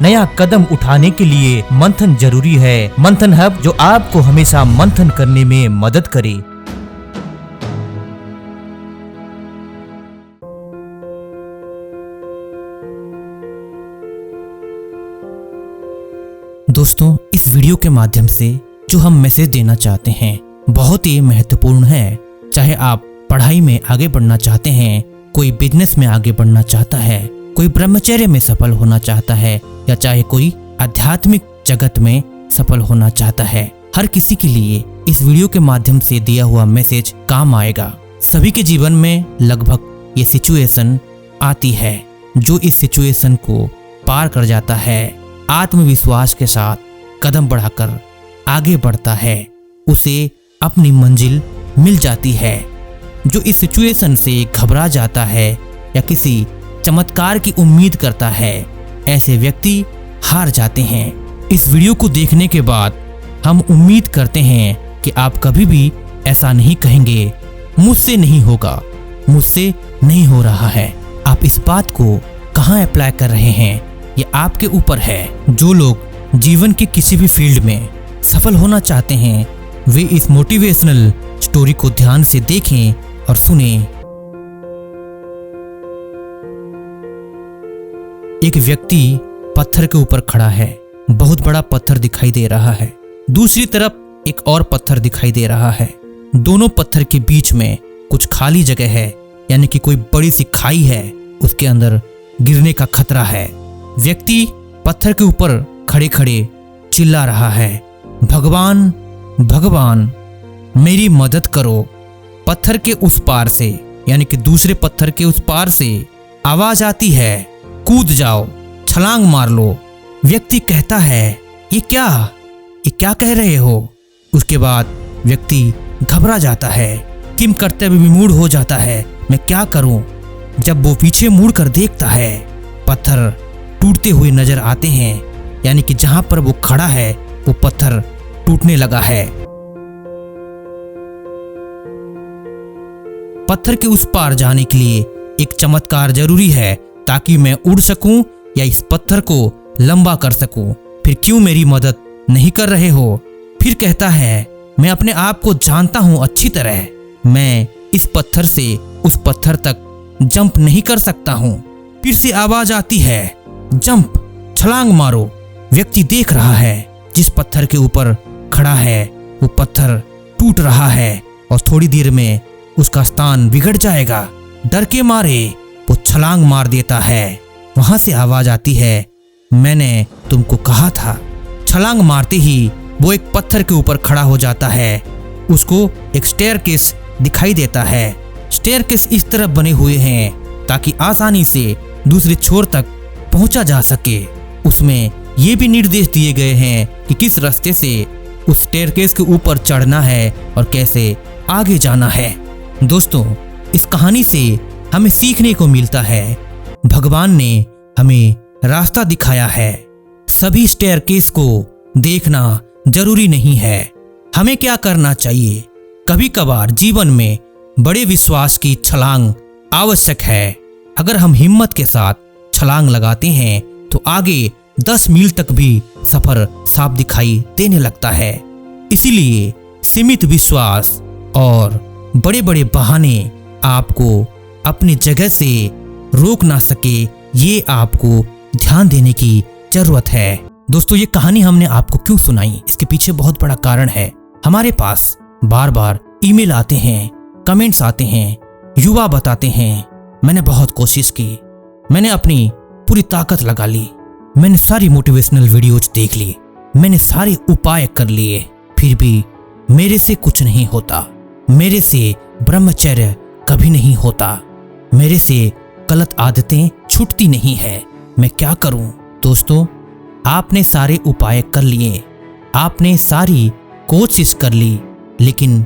नया कदम उठाने के लिए मंथन जरूरी है। मंथन हब जो आपको हमेशा मंथन करने में मदद करे। दोस्तों, इस वीडियो के माध्यम से जो हम मैसेज देना चाहते हैं बहुत ही महत्वपूर्ण है। चाहे आप पढ़ाई में आगे बढ़ना चाहते हैं, कोई बिजनेस में आगे बढ़ना चाहता है, कोई ब्रह्मचर्य में सफल होना चाहता है, या चाहे कोई आध्यात्मिक जगत में सफल होना चाहता है, हर किसी के लिए इस वीडियो के माध्यम से दिया हुआ मैसेज काम आएगा। सभी के जीवन में लगभग ये सिचुएशन आती है। जो इस सिचुएशन को पार कर जाता है, आत्मविश्वास के साथ कदम बढ़ाकर आगे बढ़ता है, उसे अपनी मंजिल मिल जाती है। जो इस सिचुएशन से घबरा जाता है या किसी चमत्कार की उम्मीद करता है, ऐसे व्यक्ति हार जाते हैं। इस वीडियो को देखने के बाद हम उम्मीद करते हैं कि आप कभी भी ऐसा नहीं कहेंगे, मुझसे नहीं होगा, मुझसे नहीं हो रहा है। आप इस बात को कहाँ अप्लाई कर रहे हैं, ये आपके ऊपर है। जो लोग जीवन के किसी भी फील्ड में सफल होना चाहते हैं, वे इस मोटिवेशनल स्टोरी को ध्यान से देखें और सुनें। एक व्यक्ति पत्थर के ऊपर खड़ा है। बहुत बड़ा पत्थर दिखाई दे रहा है। दूसरी तरफ एक और पत्थर दिखाई दे रहा है। दोनों पत्थर के बीच में कुछ खाली जगह है, यानी कि कोई बड़ी सी खाई है, उसके अंदर गिरने का खतरा है। व्यक्ति पत्थर के ऊपर खड़े खड़े चिल्ला रहा है, भगवान भगवान मेरी मदद करो। पत्थर के उस पार से, यानी कि दूसरे पत्थर के उस पार से आवाज आती है, कूद जाओ, छलांग मार लो। व्यक्ति कहता है, ये क्या कह रहे हो? उसके बाद व्यक्ति घबरा जाता है, किम करते हुए विमूढ़ हो जाता है, मैं क्या करूं? जब वो पीछे मुड़कर देखता है, पत्थर टूटते हुए नजर आते हैं, यानी कि जहां पर वो खड़ा है वो पत्थर टूटने लगा है। पत्थर के उस पार जाने के लिए एक चमत्कार जरूरी है, ताकि मैं उड़ सकूं या इस पत्थर को लंबा कर सकूं। फिर क्यों मेरी मदद नहीं कर रहे हो? फिर कहता है, मैं अपने आप को जानता हूं अच्छी तरह, मैं इस पत्थर से उस पत्थर तक जंप नहीं कर सकता हूं। फिर से आवाज आती है, जंप, छलांग मारो। व्यक्ति देख रहा है, जिस पत्थर के ऊपर खड़ा है वो पत्थर टूट रहा है और थोड़ी देर में उसका स्थान बिगड़ जाएगा। डर के मारे वो छलांग मार देता है। वहां से आवाज आती है, मैंने तुमको कहा था। छलांग मारते ही वो एक पत्थर के ऊपर खड़ा हो जाता है। उसको एक स्टेयरकेस दिखाई देता है। स्टेयरकेस इस तरफ बने हुए हैं ताकि आसानी से दूसरे छोर तक पहुंचा जा सके। उसमें ये भी निर्देश दिए गए हैं कि किस रास्ते से उस स्टेयरकेस के ऊपर चढ़ना है और कैसे आगे जाना है। दोस्तों, इस कहानी से हमें सीखने को मिलता है, भगवान ने हमें रास्ता दिखाया है। सभी स्टेयरकेस को देखना जरूरी नहीं है। हमें क्या करना चाहिए? कभी कभार जीवन में बड़े विश्वास की छलांग आवश्यक है। अगर हम हिम्मत के साथ छलांग लगाते हैं तो आगे 10 मील तक भी सफर साफ दिखाई देने लगता है। इसीलिए सीमित विश्वास और बड़े बड़े बहाने आपको अपनी जगह से रोक ना सके, ये आपको ध्यान देने की जरूरत है। दोस्तों, ये कहानी हमने आपको क्यों सुनाई, इसके पीछे बहुत बड़ा कारण है। हमारे पास बार बार ईमेल आते हैं, कमेंट्स आते हैं, युवा बताते हैं, मैंने बहुत कोशिश की, मैंने अपनी पूरी ताकत लगा ली, मैंने सारी मोटिवेशनल वीडियोज देख ली, मैंने सारे उपाय कर लिए, फिर भी मेरे से कुछ नहीं होता, मेरे से ब्रह्मचर्य कभी नहीं होता, मेरे से गलत आदतें छूटती नहीं है, मैं क्या करूं? दोस्तों, आपने सारे उपाय कर लिए, आपने सारी कोशिश कर ली, लेकिन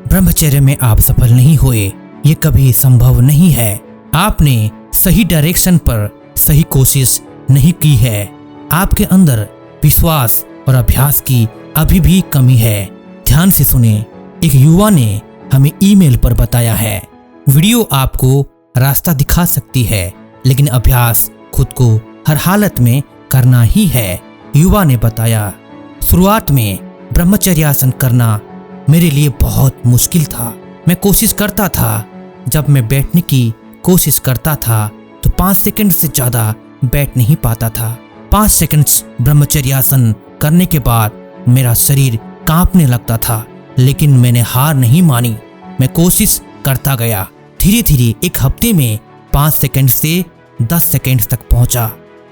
ब्रह्मचर्य में आप सफल नहीं हुए। ये कभी संभव नहीं है। आपने सही डायरेक्शन पर सही कोशिश नहीं की है। आपके अंदर विश्वास और अभ्यास की अभी भी कमी है। ध्यान से सुने, एक युवा ने हमें ईमेल पर बताया है, वीडियो आपको रास्ता दिखा सकती है, लेकिन अभ्यास खुद को हर हालत में करना ही है, युवा ने बताया। शुरुआत में ब्रह्मचर्यासन करना मेरे लिए बहुत मुश्किल था। मैं कोशिश करता था, जब मैं बैठने की कोशिश करता था तो 5 सेकंड से ज़्यादा बैठ नहीं पाता था। 5 सेकंड ब्रह्मचर्यासन करने के बाद मेरा शरीर कांपने लगता था, लेकिन मैंने हार नहीं मानी। मैं कोशिश करता गया। धीरे धीरे एक हफ्ते में 5 सेकंड से 10 सेकंड तक पहुंचा,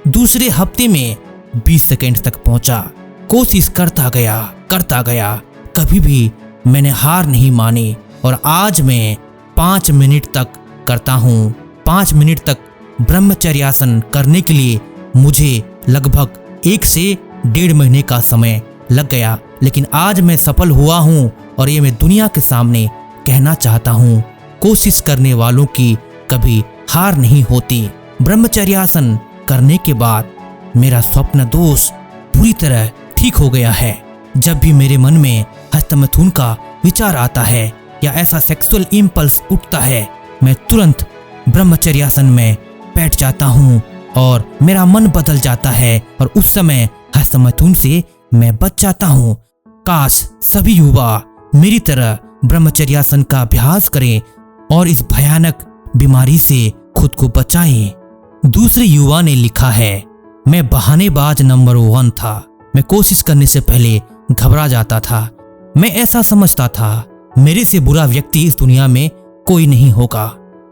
दूसरे हफ्ते में 20 सेकंड तक पहुंचा। कोशिश करता गया, कभी भी मैंने हार नहीं मानी और आज मैं 5 मिनट तक करता हूँ। 5 मिनट तक ब्रह्मचर्यासन करने के लिए मुझे लगभग 1 से 1.5 महीने का समय लग गया, लेकिन आज मैं सफल हुआ हूँ और ये मैं दुनिया के सामने कहना चाहता हूँ, कोशिश करने वालों की कभी हार नहीं होती। ब्रह्मचर्यासन करने के बाद मेरा स्वप्न दोष पूरी तरह ठीक हो गया है। जब भी मेरे मन में हस्तमैथुन का विचार आता है या ऐसा सेक्सुअल इम्पल्स उठता है, मैं तुरंत ब्रह्मचर्यासन में बैठ जाता हूँ और मेरा मन बदल जाता है और उस समय हस्तमैथुन से मैं बच जाता हूँ। काश सभी युवा मेरी तरह ब्रह्मचर्यासन का अभ्यास करें और इस भयानक बीमारी से खुद को बचाएं। दूसरे युवा ने लिखा है, मैं बहानेबाज नंबर 1 था। मैं कोशिश करने से पहले घबरा जाता था। मैं ऐसा समझता था मेरे से बुरा व्यक्ति इस दुनिया में कोई नहीं होगा।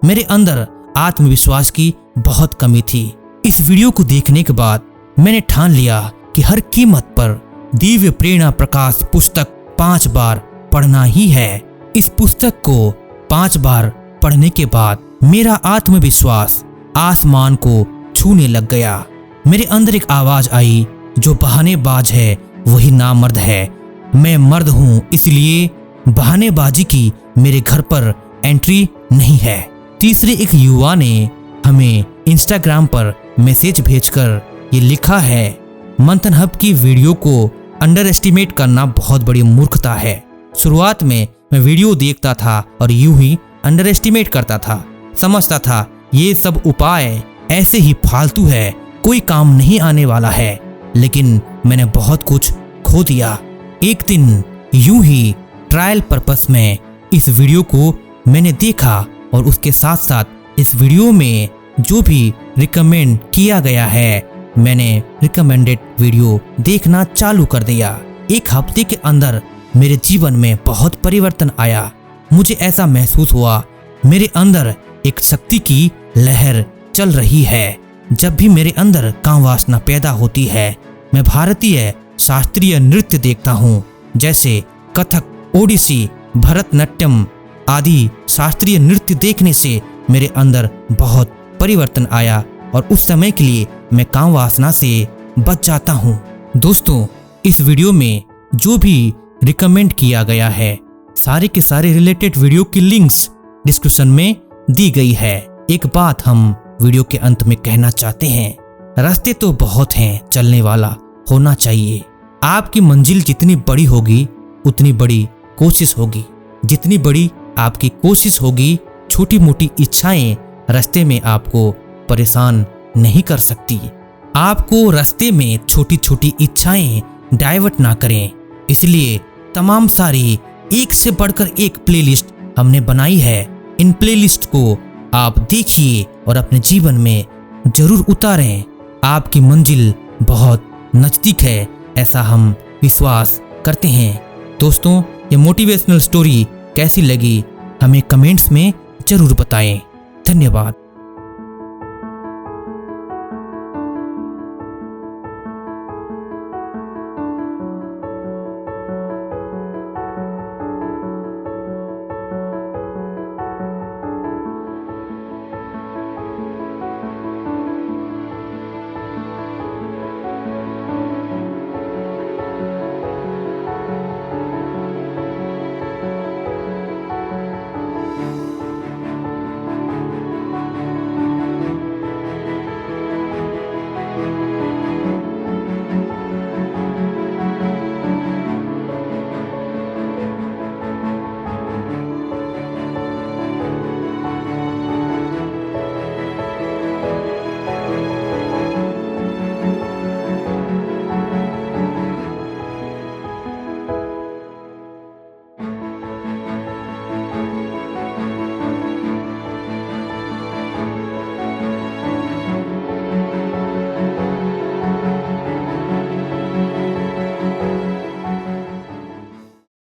मेरे अंदर आत्मविश्वास की बहुत कमी थी। इस वीडियो को देखने के बाद मैंने ठान लिया कि हर कीमत पर दिव्य प्रेरणा प्रकाश पुस्तक 5 बार पढ़ना ही है। इस पुस्तक को 5 बार पढ़ने के बाद मेरा आत्मविश्वास आसमान को छूने लग गया। मेरे अंदर एक आवाज आई, जो बहानेबाज है वही नामर्द है। मैं मर्द हूँ, इसलिए बहानेबाजी की मेरे घर पर एंट्री नहीं है। तीसरे एक युवा ने हमें इंस्टाग्राम पर मैसेज भेजकर ये लिखा है, मंथन हब की वीडियो को अंडर एस्टिमेट करना बहुत बड़ी मूर्खता है। शुरुआत में मैं वीडियो देखता था और यूं ही अंडर एस्टिमेट करता था। समझता था ये सब उपाय ऐसे ही फालतू है, कोई काम नहीं आने वाला है, लेकिन मैंने बहुत कुछ खो दिया। एक दिन यूं ही ट्रायल पर्पस में इस वीडियो को मैंने देखा और उसके साथ साथ इस वीडियो में जो भी रिकमेंड किया गया है, मैंने रिकमेंडेड वीडियो देखना चालू कर दिया। एक हफ्ते के अंदर मेरे जीवन में बहुत परिवर्तन आया। मुझे ऐसा महसूस हुआ मेरे अंदर एक शक्ति की लहर चल रही है। जब भी मेरे अंदर काम वासना पैदा होती है, मैं भारतीय शास्त्रीय नृत्य देखता हूँ, जैसे कथक, ओडिसी, भरतनाट्यम आदि शास्त्रीय नृत्य देखने से मेरे अंदर बहुत परिवर्तन आया और उस समय के लिए मैं काम वासना से बच जाता हूँ। दोस्तों, इस वीडियो में जो भी रिकमेंड किया गया है, सारे के सारे रिलेटेड वीडियो की लिंक्स डिस्क्रिप्शन में दी गई है। एक बात हम वीडियो के अंत में कहना चाहते हैं, रास्ते तो बहुत हैं, चलने वाला होना चाहिए। आपकी मंजिल जितनी बड़ी होगी उतनी बड़ी कोशिश होगी। जितनी बड़ी आपकी कोशिश होगी, छोटी मोटी इच्छाएं रास्ते में आपको परेशान नहीं कर सकती। आपको रास्ते में छोटी छोटी इच्छाएं डाइवर्ट ना करें। इसलिए तमाम सारी एक से बढ़कर एक प्लेलिस्ट हमने बनाई है। इन प्लेलिस्ट को आप देखिए और अपने जीवन में जरूर उतारें। आपकी मंजिल बहुत नजदीक है, ऐसा हम विश्वास करते हैं। दोस्तों, ये मोटिवेशनल स्टोरी कैसी लगी हमें कमेंट्स में जरूर बताएं। धन्यवाद।